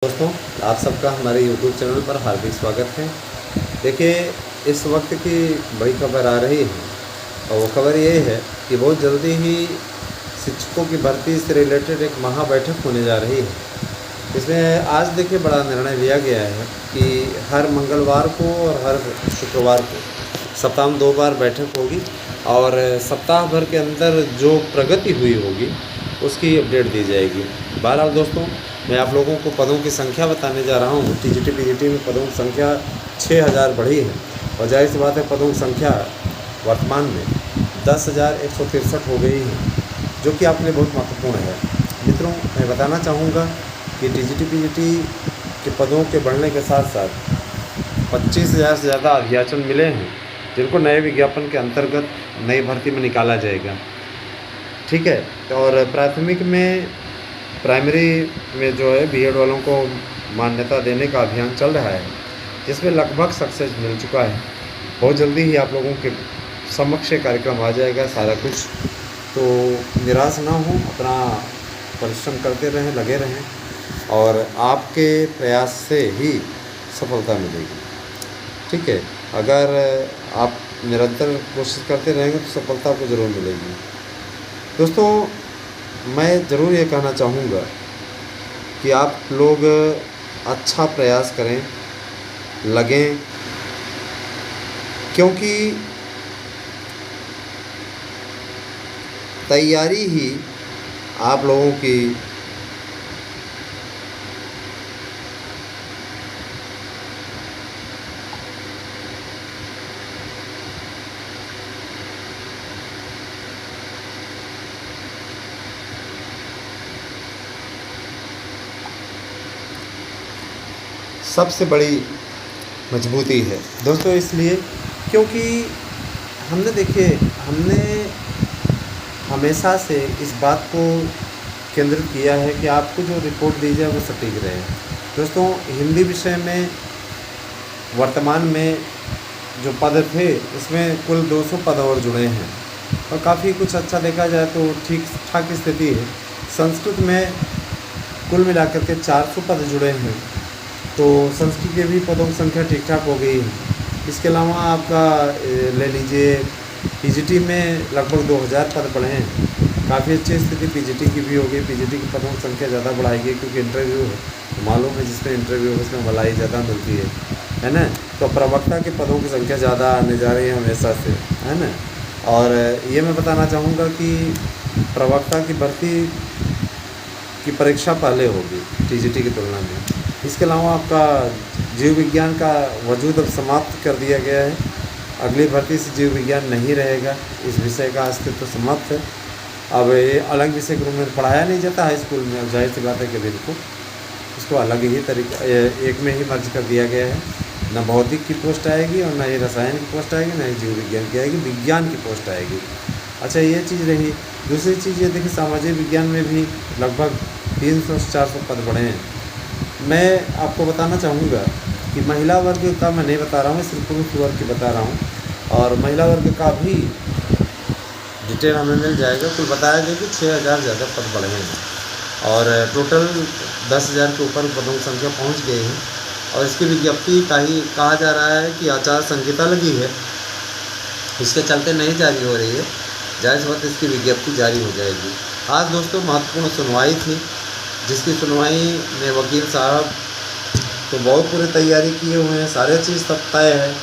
दोस्तों, आप सबका हमारे YouTube चैनल पर हार्दिक स्वागत है। देखिए, इस वक्त की बड़ी खबर आ रही है और वो खबर ये है कि बहुत जल्दी ही शिक्षकों की भर्ती से रिलेटेड एक महाबैठक होने जा रही है। इसमें आज देखिए बड़ा निर्णय लिया गया है कि हर मंगलवार को और हर शुक्रवार को सप्ताह में 2 बार बैठक होगी और सप्ताह भर के अंदर जो प्रगति हुई होगी उसकी अपडेट दी जाएगी। बहरहाल दोस्तों, मैं आप लोगों को पदों की संख्या बताने जा रहा हूँ। टीजीटी पीजीटी में पदों की संख्या 6000 बढ़ी है और जाहिर सी बात है पदों की संख्या वर्तमान में 10,163 हो गई है, जो कि आपके लिए बहुत महत्वपूर्ण है। मित्रों, मैं बताना चाहूँगा कि टीजीटी पीजीटी के पदों के बढ़ने के साथ साथ 25,000 से ज़्यादा अभ्याचन मिले हैं, जिनको नए विज्ञापन के अंतर्गत नई भर्ती में निकाला जाएगा। ठीक है, और प्राइमरी में जो है बीएड वालों को मान्यता देने का अभियान चल रहा है, जिसमें लगभग सक्सेस मिल चुका है। बहुत जल्दी ही आप लोगों के समक्ष कार्यक्रम आ जाएगा सारा कुछ। तो निराश ना हो, अपना परिश्रम करते रहें, लगे रहें और आपके प्रयास से ही सफलता मिलेगी। ठीक है, अगर आप निरंतर कोशिश करते रहेंगे तो सफलता आपको ज़रूर मिलेगी। दोस्तों, मैं ज़रूर ये कहना चाहूँगा कि आप लोग अच्छा प्रयास करें, लगें, क्योंकि तैयारी ही आप लोगों की सबसे बड़ी मजबूती है दोस्तों। इसलिए क्योंकि हमने हमेशा से इस बात को केंद्रित किया है कि आपको जो रिपोर्ट दी जाए वो सटीक रहे। दोस्तों, हिंदी विषय में वर्तमान में जो पद थे उसमें कुल 200 पद और जुड़े हैं और काफ़ी कुछ अच्छा देखा जाए तो ठीक ठाक स्थिति है। संस्कृत में कुल मिलाकर के 400 पद जुड़े हैं, तो संस्कृत के भी पदों की संख्या ठीक ठाक हो गई है। इसके अलावा आपका ले लीजिए पीजीटी में लगभग 2000 पद बढ़े हैं, काफ़ी अच्छी स्थिति पीजीटी की भी हो गई। पीजीटी की पदों की संख्या ज़्यादा बढ़ाई गई क्योंकि इंटरव्यू है, तो मालूम है जिसमें इंटरव्यू है उसमें भलाई ज़्यादा मिलती है ना। तो प्रवक्ता के पदों की संख्या ज़्यादा आने जा रही है हमेशा से, है ना। और ये मैं बताना चाहूँगा कि प्रवक्ता की भर्ती की परीक्षा पहले होगी टीजीटी की तुलना में। इसके अलावा आपका जीव विज्ञान का वजूद अब समाप्त कर दिया गया है। अगली भर्ती से जीव विज्ञान नहीं रहेगा, इस विषय का अस्तित्व समाप्त है। अब ये अलग विषय के रूप में पढ़ाया नहीं जाता हाई स्कूल में। अब जाहिर सी बात है कि बिल्कुल इसको अलग ही तरीका एक में ही मर्ज कर दिया गया है। न भौतिक की पोस्ट आएगी और न ही रसायन की पोस्ट आएगी, न ही जीव विज्ञान की आएगी, विज्ञान की पोस्ट आएगी। अच्छा, ये चीज़ रही। दूसरी चीज़ ये देखिए, सामाजिक विज्ञान में भी लगभग 300 से 400 पद बढ़े हैं। मैं आपको बताना चाहूँगा कि महिला वर्ग का मैं नहीं बता रहा हूँ, सिर्फ पुरुष वर्ग की बता रहा हूँ, और महिला वर्ग का भी डिटेल हमें मिल जाएगा। कुल बताया गया कि 6000 ज़्यादा पद बढ़े हैं और टोटल 10,000 के ऊपर पदों की संख्या पहुँच गई है। और इसकी विज्ञप्ति कहा जा रहा है कि आचार संहिता लगी है, इसके चलते नहीं जारी हो रही है। जाहिर वक्त इसकी विज्ञप्ति जारी हो जाएगी। आज दोस्तों महत्वपूर्ण सुनवाई थी, जिसकी सुनवाई में वकील साहब तो बहुत पूरी तैयारी किए हुए हैं, सारे चीज़ सब तय है,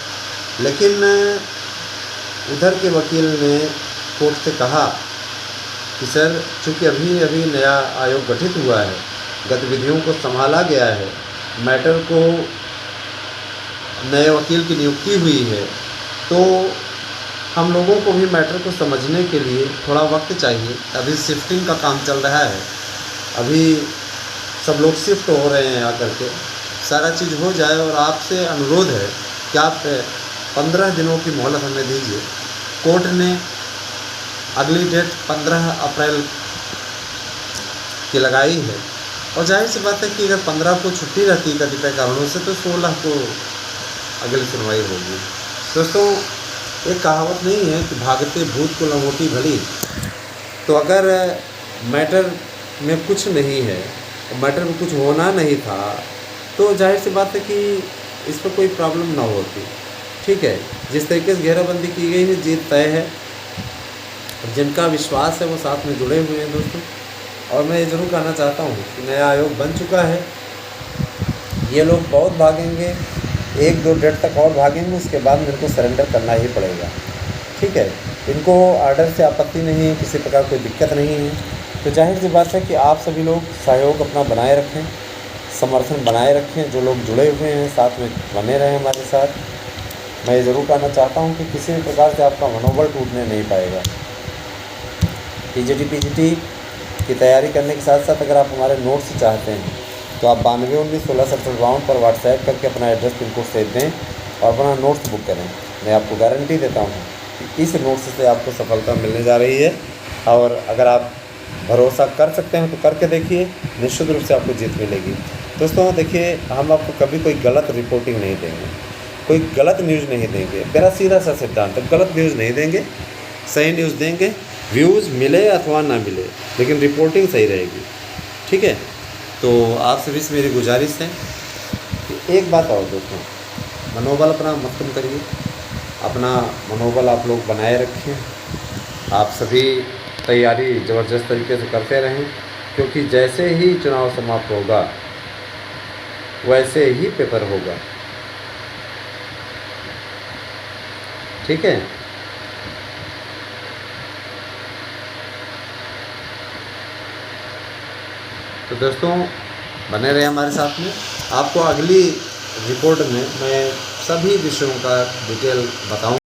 लेकिन उधर के वकील ने कोर्ट से कहा कि सर, चूँकि अभी अभी नया आयोग गठित हुआ है, गतिविधियों को संभाला गया है, मैटर को नए वकील की नियुक्ति हुई है, तो हम लोगों को भी मैटर को समझने के लिए थोड़ा वक्त चाहिए। अभी शिफ्टिंग का काम चल रहा है, अभी सब लोग शिफ्ट हो रहे हैं आकर के, सारा चीज़ हो जाए और आपसे अनुरोध है कि आप 15 दिनों की मोहलत हमें दीजिए। कोर्ट ने अगली डेट 15 अप्रैल की लगाई है और जाहिर सी बात है कि अगर 15 को छुट्टी रहती है कतिपय कारणों से, तो 16 को अगली सुनवाई होगी। दोस्तों, एक कहावत नहीं है कि भागते भूत को लंगोटी भली। तो अगर मैटर में कुछ नहीं है मैटर में कुछ होना नहीं था, तो जाहिर सी बात है कि इस पर कोई प्रॉब्लम ना होती। ठीक है, जिस तरीके से घेराबंदी की गई है, जीत तय है। जिनका विश्वास है वो साथ में जुड़े हुए हैं दोस्तों। और मैं ये ज़रूर कहना चाहता हूँ कि नया आयोग बन चुका है। ये लोग बहुत भागेंगे, 1-2 डेट तक और भागेंगे, उसके बाद मेरे को सरेंडर करना ही पड़ेगा। ठीक है, इनको ऑर्डर से आपत्ति नहीं है, किसी प्रकार कोई दिक्कत नहीं है। तो जाहिर सी बात है कि आप सभी लोग सहयोग अपना बनाए रखें, समर्थन बनाए रखें। जो लोग जुड़े हुए हैं साथ में बने रहें हमारे साथ। मैं ये ज़रूर कहना चाहता हूँ कि किसी भी प्रकार से आपका मनोबल टूटने नहीं पाएगा। पीजीटी की तैयारी करने के साथ साथ अगर आप हमारे नोट्स चाहते हैं तो आप 921916 पर व्हाट्सएप करके अपना एड्रेस पिन कोड सेव दें और अपना नोट्स बुक करें। मैं आपको गारंटी देता हूँ कि इस नोट्स से आपको सफलता मिलने जा रही है। और अगर आप भरोसा कर सकते हैं तो करके देखिए, निश्चित रूप से आपको जीत मिलेगी। दोस्तों देखिए, हम आपको कभी कोई गलत रिपोर्टिंग नहीं देंगे, कोई गलत न्यूज़ नहीं देंगे। मेरा सीधा सा सिद्धांत है, गलत न्यूज़ नहीं देंगे, सही न्यूज़ देंगे। व्यूज़ मिले अथवा ना मिले, लेकिन रिपोर्टिंग सही रहेगी। ठीक है, तो आप सभी से मेरी गुजारिश है कि एक बात और दोस्तों, मनोबल अपना मत कम करिए, अपना मनोबल आप लोग बनाए रखें। आप सभी तैयारी ज़बरदस्त तरीके से करते रहें, क्योंकि जैसे ही चुनाव समाप्त होगा वैसे ही पेपर होगा। ठीक है, तो दोस्तों बने रहे हमारे साथ में। आपको अगली रिपोर्ट में मैं सभी विषयों का डिटेल बताऊं।